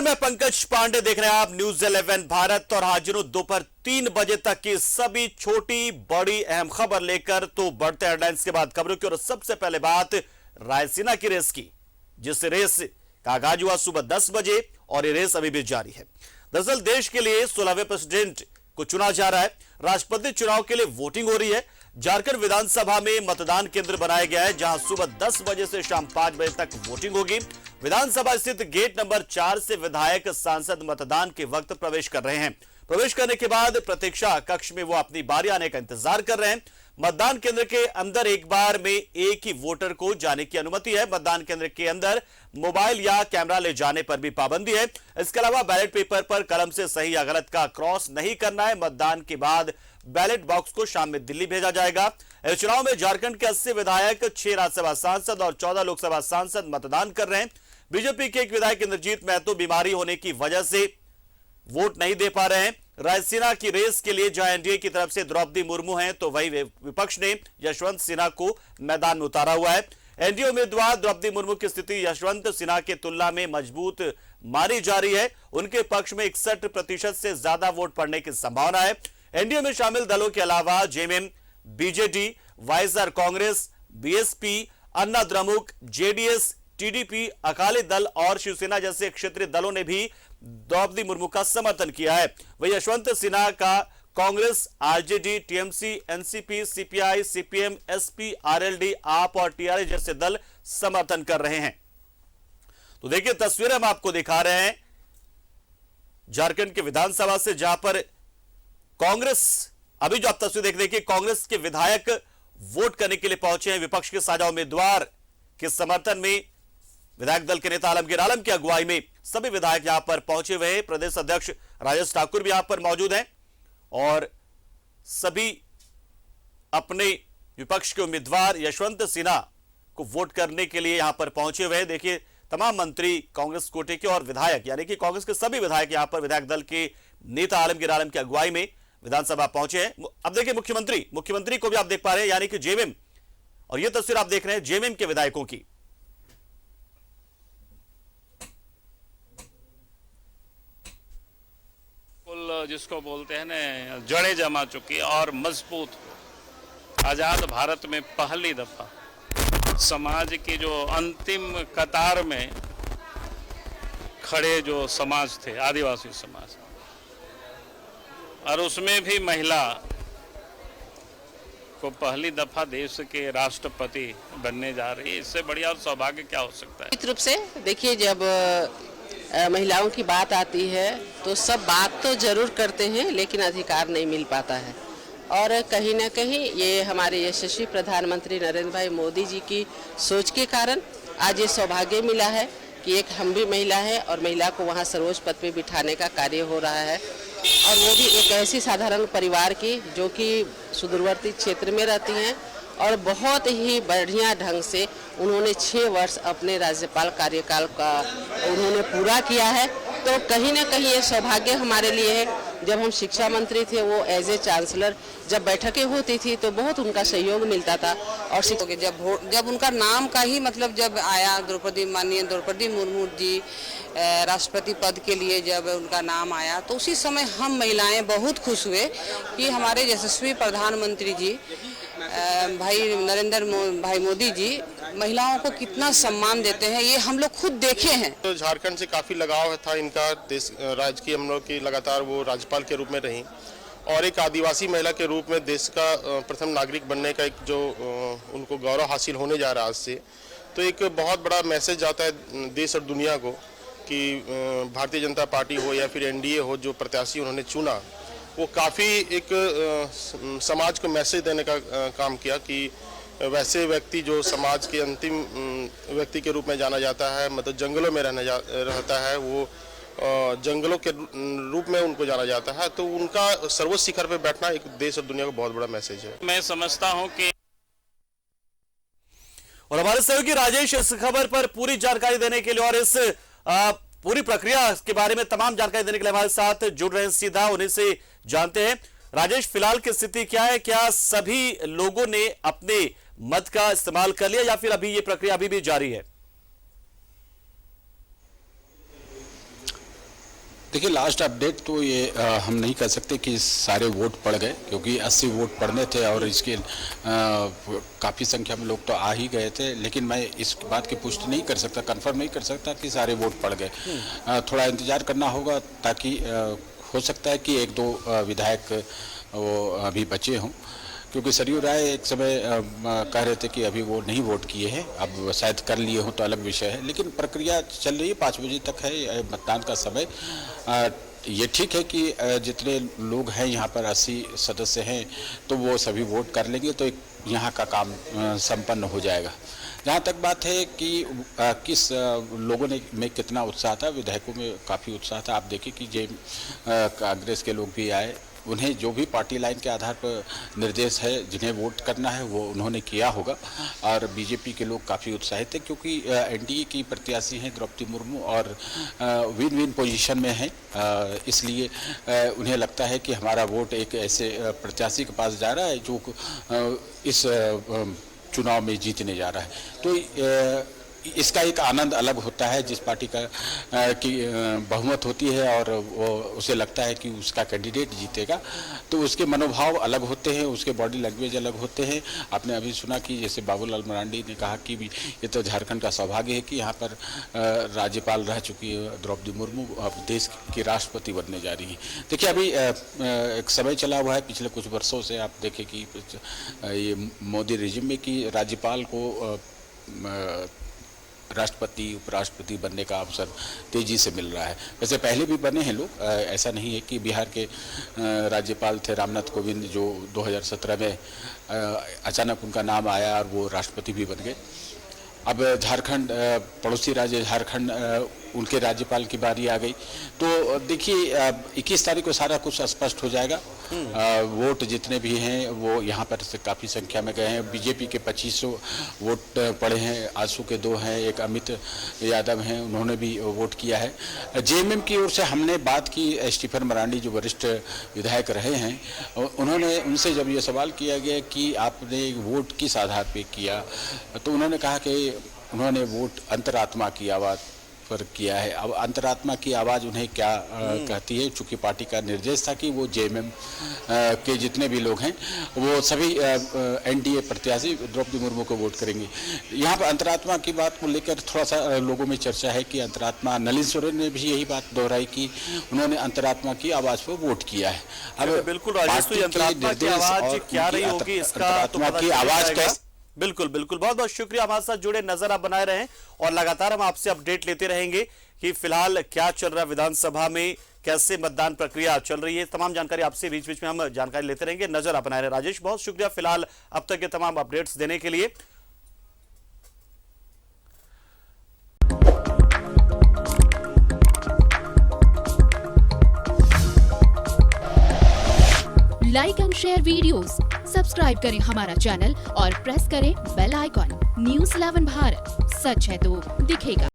मैं पंकज पांडे, देख रहे हैं आप न्यूज 11 भारत। और हाजिर दोपहर 3 बजे तक की सभी छोटी बड़ी अहम खबर लेकर। तो बढ़ते हेडलाइंस के बाद खबरों की। और सबसे पहले बात रायसीना की रेस की, जिस रेस का आगाज हुआ सुबह 10 बजे और ये रेस अभी भी जारी है। दरअसल देश के लिए 16वें प्रेसिडेंट को चुना जा रहा है। राष्ट्रपति चुनाव के लिए वोटिंग हो रही है। झारखंड विधानसभा में मतदान केंद्र बनाया गया है, जहां सुबह 10 बजे से शाम 5 बजे तक वोटिंग होगी। विधानसभा स्थित गेट नंबर 4 से विधायक सांसद मतदान के वक्त प्रवेश कर रहे हैं। प्रवेश करने के बाद प्रतीक्षा कक्ष में वो अपनी बारी आने का इंतजार कर रहे हैं। मतदान केंद्र के अंदर एक बार में एक ही वोटर को जाने की अनुमति है। मतदान केंद्र के अंदर मोबाइल या कैमरा ले जाने पर भी पाबंदी है। इसके अलावा बैलेट पेपर पर कलम से सही या गलत का क्रॉस नहीं करना है। मतदान के बाद बैलेट बॉक्स को शाम में दिल्ली भेजा जाएगा। इस चुनाव में झारखंड के 80 विधायक, 6 राज्यसभा सांसद और 14 लोकसभा सांसद मतदान कर रहे हैं। बीजेपी के एक विधायक इंद्रजीत महतो बीमारी होने की वजह से वोट नहीं दे पा रहे हैं। रायसीना की रेस के लिए जहां एनडीए की तरफ से द्रौपदी मुर्मू हैं, तो वही विपक्ष ने यशवंत सिन्हा को मैदान में उतारा हुआ है। एनडीए उम्मीदवार द्रौपदी मुर्मू की स्थिति यशवंत सिन्हा के तुलना में मजबूत मानी जा रही है। उनके पक्ष में 61% से ज्यादा वोट पड़ने की संभावना है। एनडीए में शामिल दलों के अलावा JMM, BJD, YSR Congress, BSP, Anna Dramuk, JDS, TDP, Akali Dal और शिवसेना जैसे क्षेत्रीय दलों ने भी द्रौपदी मुर्मू का समर्थन किया है। वही यशवंत सिन्हा का Congress, RJD, TMC, NCP, CPI, CPM, SP, RLD, आप और टीआरएस जैसे दल समर्थन कर रहे हैं। तो देखिए तस्वीरें हम आपको दिखा रहे हैं झारखंड के विधानसभा से, जहां पर कांग्रेस, अभी जो आप तस्वीर देख रहे हैं, कांग्रेस के विधायक वोट करने के लिए पहुंचे हैं। विपक्ष के साझा उम्मीदवार के समर्थन में विधायक दल के नेता आलमगीर आलम की अगुवाई में सभी विधायक यहां पर पहुंचे हुए हैं। प्रदेश अध्यक्ष राजेश ठाकुर भी यहां पर मौजूद हैं और सभी अपने विपक्ष के उम्मीदवार यशवंत सिन्हा को वोट करने के लिए यहां पर पहुंचे हुए हैं। देखिए तमाम मंत्री कांग्रेस कोटे के और विधायक, यानी कि कांग्रेस के सभी विधायक यहां पर विधायक दल के नेता आलमगीर आलम की अगुवाई में विधानसभा पहुंचे हैं। अब देखिए मुख्यमंत्री को भी आप देख पा रहे हैं, यानी कि जेएमएम, और यह तस्वीर आप देख रहे हैं जेएमएम के विधायकों की। जिसको बोलते हैं ना, जड़ें जमा चुकी और मजबूत आजाद भारत में पहली दफा समाज की जो अंतिम कतार में खड़े जो समाज थे, आदिवासी समाज, और उसमें भी महिला को पहली दफा देश के राष्ट्रपति बनने जा रही है। इससे बढ़िया और सौभाग्य क्या हो सकता है। निश्चित रूप से देखिए, जब महिलाओं की बात आती है तो सब बात तो जरूर करते हैं, लेकिन अधिकार नहीं मिल पाता है। और कहीं ना कहीं ये हमारे यशस्वी प्रधानमंत्री नरेंद्र भाई मोदी जी की सोच के कारण आज ये सौभाग्य मिला है कि एक हम भी महिला है और महिला को वहाँ सर्वोच्च पद पे बिठाने का कार्य हो रहा है। और वो भी एक ऐसी साधारण परिवार की जो कि सुदूरवर्ती क्षेत्र में रहती हैं और बहुत ही बढ़िया ढंग से उन्होंने 6 वर्ष अपने राज्यपाल कार्यकाल का उन्होंने पूरा किया है। तो कहीं ना कहीं ये सौभाग्य हमारे लिए है। जब हम शिक्षा मंत्री थे, वो एज ए चांसलर जब बैठकें होती थी तो बहुत उनका सहयोग मिलता था। और जब उनका नाम का ही मतलब जब आया, माननीय द्रौपदी मुर्मू जी राष्ट्रपति पद के लिए जब उनका नाम आया, तो उसी समय हम महिलाएं बहुत खुश हुए कि हमारे यशस्वी प्रधानमंत्री जी भाई नरेंद्र भाई मोदी जी महिलाओं को कितना सम्मान देते हैं, ये हम लोग खुद देखे हैं। तो झारखंड से काफ़ी लगाव था इनका। देश राज्य की हम लोग की लगातार वो राज्यपाल के रूप में रही और एक आदिवासी महिला के रूप में देश का प्रथम नागरिक बनने का एक जो उनको गौरव हासिल होने जा रहा है आज से, तो एक बहुत बड़ा मैसेज जाता है देश और दुनिया को कि भारतीय जनता पार्टी हो या फिर एनडीए हो, जो प्रत्याशी उन्होंने चुना वो काफ़ी एक समाज को मैसेज देने का काम किया कि वैसे व्यक्ति जो समाज के अंतिम व्यक्ति के रूप में जाना जाता है, मतलब जंगलों में रहता है, वो जंगलों के रूप में उनको जाना जाता है, तो उनका सर्वोच्च शिखर पे बैठना एक देश और दुनिया को बहुत बड़ा मैसेज है। मैं समझता हूं कि और हमारे सहयोगी राजेश इस खबर पर पूरी जानकारी देने के लिए और इस पूरी प्रक्रिया के बारे में तमाम जानकारी देने के लिए हमारे साथ जुड़ रहे हैं, सीधा उन्हीं से जानते हैं। राजेश, फिलहाल की स्थिति क्या है? क्या सभी लोगों ने अपने मत का इस्तेमाल कर लिया या फिर अभी ये प्रक्रिया अभी भी जारी है? देखिए लास्ट अपडेट तो ये हम नहीं कह सकते कि सारे वोट पड़ गए, क्योंकि 80 वोट पड़ने थे और इसके काफ़ी संख्या में लोग तो आ ही गए थे, लेकिन मैं इस बात की पुष्टि नहीं कर सकता, कंफर्म नहीं कर सकता कि सारे वोट पड़ गए। थोड़ा इंतजार करना होगा, ताकि हो सकता है कि एक दो विधायक वो अभी बचे हों, क्योंकि सरयू राय एक समय कह रहे थे कि अभी वो नहीं वोट किए हैं, अब शायद कर लिए हों तो अलग विषय है, लेकिन प्रक्रिया चल रही है। 5 बजे तक है मतदान का समय। ये ठीक है कि जितने लोग हैं यहाँ पर 80 सदस्य हैं, तो वो सभी वोट कर लेंगे तो एक यहाँ का काम संपन्न हो जाएगा। जहाँ तक बात है कि किस लोगों में कितना उत्साह था, विधायकों में काफ़ी उत्साह था। आप देखिए कि कांग्रेस के लोग भी आए, उन्हें जो भी पार्टी लाइन के आधार पर निर्देश है जिन्हें वोट करना है वो उन्होंने किया होगा। और बीजेपी के लोग काफ़ी उत्साहित हैं, क्योंकि एनडीए की प्रत्याशी हैं द्रौपदी मुर्मू और विन विन पोजीशन में हैं, इसलिए उन्हें लगता है कि हमारा वोट एक ऐसे प्रत्याशी के पास जा रहा है जो इस चुनाव में जीतने जा रहा है। तो इसका एक आनंद अलग होता है, जिस पार्टी की बहुमत होती है और वो उसे लगता है कि उसका कैंडिडेट जीतेगा, तो उसके मनोभाव अलग होते हैं, उसके बॉडी लैंग्वेज अलग होते हैं। आपने अभी सुना कि जैसे बाबूलाल मरांडी ने कहा कि भी ये तो झारखंड का सौभाग्य है कि यहाँ पर राज्यपाल रह चुकी है द्रौपदी मुर्मू, अब देश की राष्ट्रपति बनने जा रही है। देखिए अभी एक समय चला हुआ है पिछले कुछ वर्षों से, आप देखें कि ये मोदी रिजिम में कि राज्यपाल को राष्ट्रपति उपराष्ट्रपति बनने का अवसर तेजी से मिल रहा है। वैसे पहले भी बने हैं लोग, ऐसा नहीं है कि बिहार के राज्यपाल थे रामनाथ कोविंद, जो 2017 में अचानक उनका नाम आया और वो राष्ट्रपति भी बन गए। अब झारखंड, पड़ोसी राज्य झारखंड, उनके राज्यपाल की बारी आ गई। तो देखिए 21 तारीख को सारा कुछ स्पष्ट हो जाएगा। वोट जितने भी हैं वो यहाँ पर से काफ़ी संख्या में गए हैं। बीजेपी के 2500 वोट पड़े हैं, आंसू के 2 हैं, एक अमित यादव हैं, उन्होंने भी वोट किया है। जेएमएम की ओर से हमने बात की, स्टीफन मरांडी जो वरिष्ठ विधायक रहे हैं, उन्होंने उनसे जब ये सवाल किया गया कि आपने वोट किस आधार पर किया, तो उन्होंने कहा कि उन्होंने वोट अंतरात्मा की आवाज़ पर किया है। अब अंतरात्मा की आवाज़ उन्हें क्या कहती है, चूँकि पार्टी का निर्देश था कि वो जेएमएम के जितने भी लोग हैं वो सभी एनडीए प्रत्याशी द्रौपदी मुर्मू को वोट करेंगे। यहाँ पर अंतरात्मा की बात को लेकर थोड़ा सा लोगों में चर्चा है कि अंतरात्मा, नलिन सोरेन ने भी यही बात दोहराई कि उन्होंने अंतरात्मा की आवाज़ पर वोट किया है। अब बिल्कुल राजेश, तो अंतरात्मा की आवाज़ क्या रही होगी इसका तो पता चलेगा। बिल्कुल बिल्कुल, बहुत बहुत शुक्रिया, हमारे साथ जुड़े नजर आप बनाए रहें और लगातार हम आपसे अपडेट लेते रहेंगे कि फिलहाल क्या चल रहा है विधानसभा में, कैसे मतदान प्रक्रिया चल रही है। तमाम जानकारी आपसे बीच बीच में हम जानकारी लेते रहेंगे, नजर आप बनाए रहे। राजेश, बहुत शुक्रिया फिलहाल अब तक के तमाम अपडेट्स देने के लिए। Like and share videos, subscribe करें हमारा चैनल और प्रेस करें बेल आइकॉन। न्यूज़ 11 भारत, सच है तो दिखेगा।